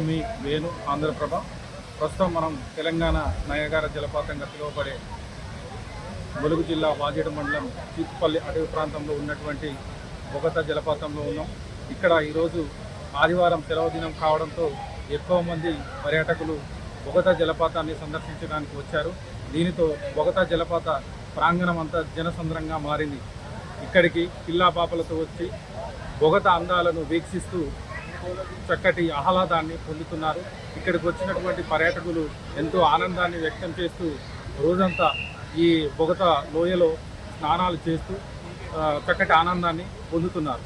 మీ వేణు, ఆంధ్రప్రభ. ప్రస్తుతం మనం తెలంగాణ నయగార జలపాతంగా పిలువబడే ములుగు జిల్లా వాజేడు మండలం చీతుపల్లి అటవీ ప్రాంతంలో ఉన్నటువంటి బొగత జలపాతంలో ఉన్నాం. ఇక్కడ ఈరోజు ఆదివారం సెలవు దినం కావడంతో ఎక్కువ మంది పర్యాటకులు బొగత జలపాతాన్ని సందర్శించడానికి వచ్చారు. దీనితో బొగత జలపాత ప్రాంగణం అంతా జనసంద్రంగా మారింది. ఇక్కడికి పిల్లా పాపలతో వచ్చి బొగత అందాలను వీక్షిస్తూ చక్కటి ఆహ్లాదాన్ని పొందుతున్నారు. ఇక్కడికి వచ్చినటువంటి పర్యాటకులు ఎంతో ఆనందాన్ని వ్యక్తం చేస్తూ రోజంతా ఈ బొగత లోయలో స్నానాలు చేస్తూ చక్కటి ఆనందాన్ని పొందుతున్నారు.